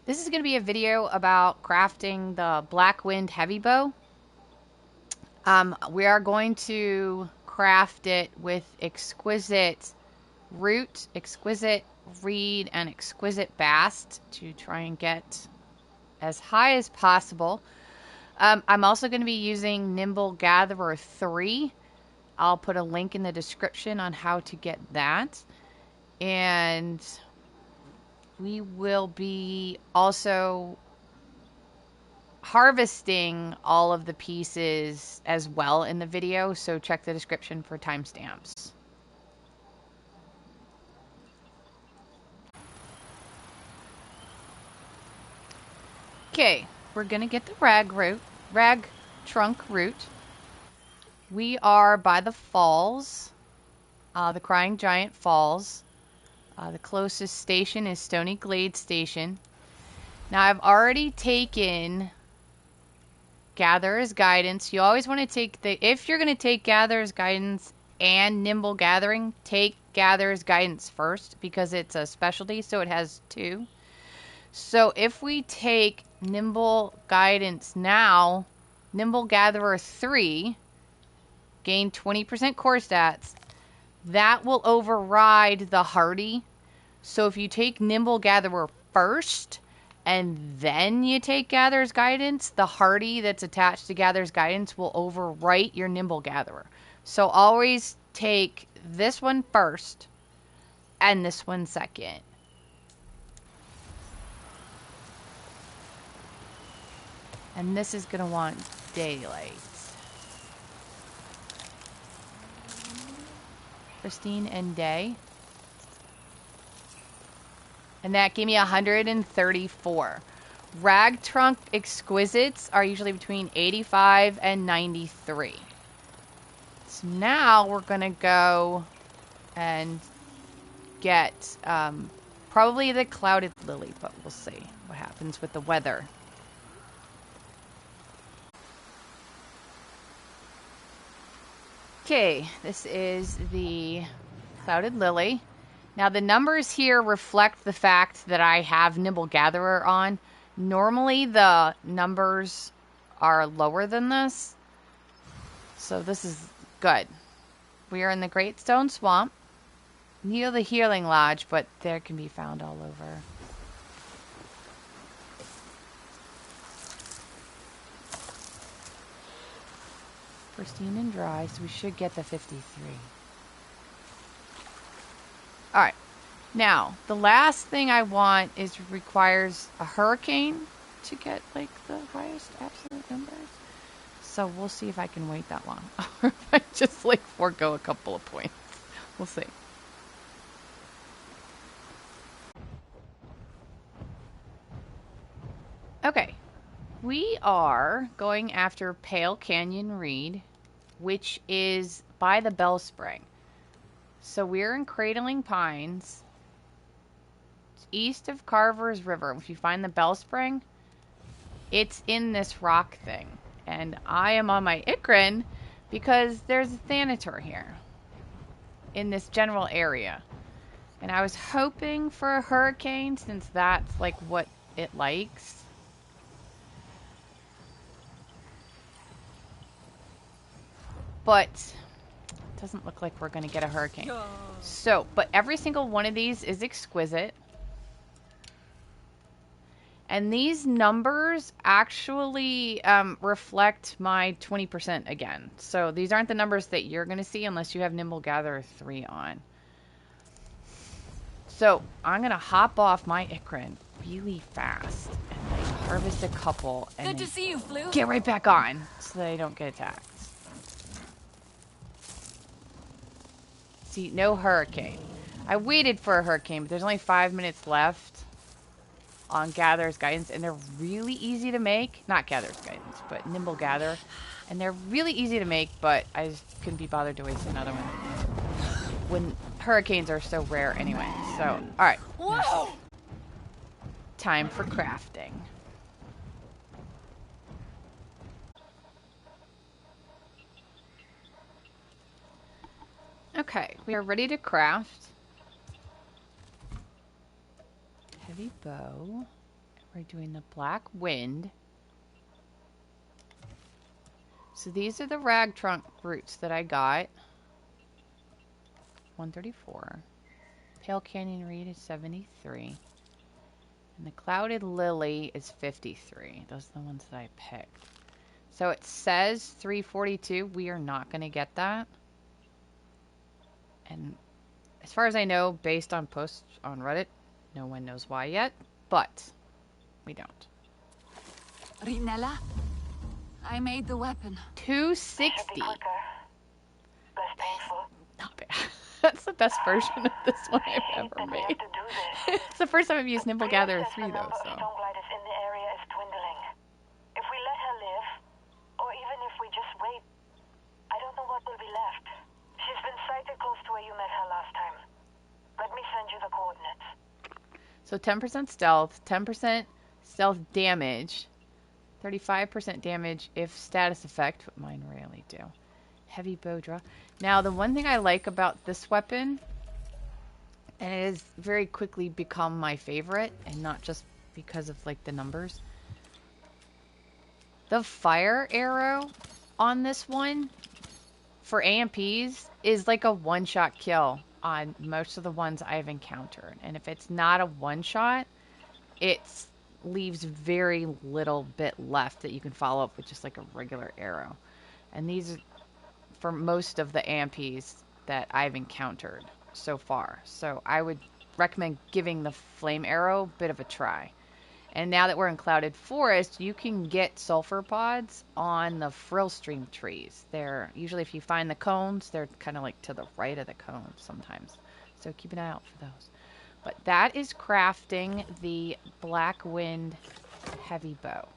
This is going to be a video about crafting the Black Wind Heavy Bow. We are going to craft it with exquisite root, exquisite reed, and exquisite bast to try and get as high as possible. I'm also going to be using Nimble Gatherer III. I'll put a link in the description on how to get that. And we will be also harvesting all of the pieces as well in the video, so check the description for timestamps. Okay, we're gonna get the Ragtrunk Root. We are by the falls, the Crying Giant Falls. The closest station is Stony Glade Station. Now I've already taken Gatherer's Guidance. You always want to take if you're going to take Gatherer's Guidance and Nimble Gathering, take Gatherer's Guidance first because it's a specialty, so it has two. So if we take Nimble Guidance now, Nimble Gatherer 3, gain 20% core stats, that will override the Hearty. So if you take Nimble Gatherer first, and then you take Gatherer's Guidance, the Hearty that's attached to Gatherer's Guidance will overwrite your Nimble Gatherer. So always take this one first, and this one second. And this is going to want daylight. Pristine and day. And that gave me 134. Ragtrunk Exquisites are usually between 85 and 93. So now we're going to go and get probably the Clouded Lily, but we'll see what happens with the weather. Okay, this is the Clouded Lily. Now the numbers here reflect the fact that I have Nimble Gatherer on. Normally the numbers are lower than this, so this is good. We are in the Great Stone Swamp, near the Healing Lodge, but there can be found all over. Pristine and dry, so we should get the 53. Alright, now, the last thing I want requires a hurricane to get, like, the highest absolute numbers. So we'll see if I can wait that long. Or if I just, like, forego a couple of points. We'll see. Okay. We are going after Pale Canyon Reed, which is by the Bellspring. So we're in Cradling Pines, east of Carver's River. If you find the Bellspring, it's in this rock thing. And I am on my Ikrin because there's a Thanator here in this general area. And I was hoping for a hurricane since that's like what it likes. But it doesn't look like we're going to get a hurricane. So, but every single one of these is exquisite. And these numbers actually reflect my 20% again. So these aren't the numbers that you're going to see unless you have Nimble Gatherer 3 on. So I'm going to hop off my Ikrin really fast and like harvest a couple and good to see you, Flu. Get right back on so they don't get attacked. See, no hurricane. I waited for a hurricane, but there's only 5 minutes left on Gatherer's Guidance, and they're really easy to make. Not Gatherer's Guidance, but Nimble Gatherer. And they're really easy to make, but I just couldn't be bothered to waste another one when hurricanes are so rare anyway. So, alright. Time for crafting. Okay, we are ready to craft. Heavy bow. We're doing the Black Wind. So these are the Ragtrunk roots that I got. 134. Pale Canyon Reed is 73. And the Clouded Lily is 53. Those are the ones that I picked. So it says 342. We are not going to get that. And as far as I know, based on posts on Reddit, no one knows why yet, but we don't. Ri'nela, I made the weapon. 260. Less painful. Not bad. That's the best version of this one I've ever But we made. have to do this. It's the first time I've used Nimble Gatherer The 3 though, number of so. Stormgliders in the area is dwindling. If we let her live, or even if we just wait, I don't know what will be left. She's been sighted close to where you met her last time. Let me send you the coordinates. So 10% stealth, 10% stealth damage, 35% damage if status effect, but mine rarely do. Heavy bow draw. Now, the one thing I like about this weapon, and it has very quickly become my favorite, and not just because of like the numbers, the fire arrow on this one for AMPs is like a one-shot kill on most of the ones I've encountered. And if it's not a one-shot, it leaves very little bit left that you can follow up with just like a regular arrow. And these are for most of the AMPs that I've encountered so far. So I would recommend giving the flame arrow a bit of a try. And now that we're in Clouded Forest, you can get sulfur pods on the frill stream trees. They're usually, if you find the cones, they're kind of like to the right of the cones sometimes. So keep an eye out for those. But that is crafting the Black Wind heavy bow.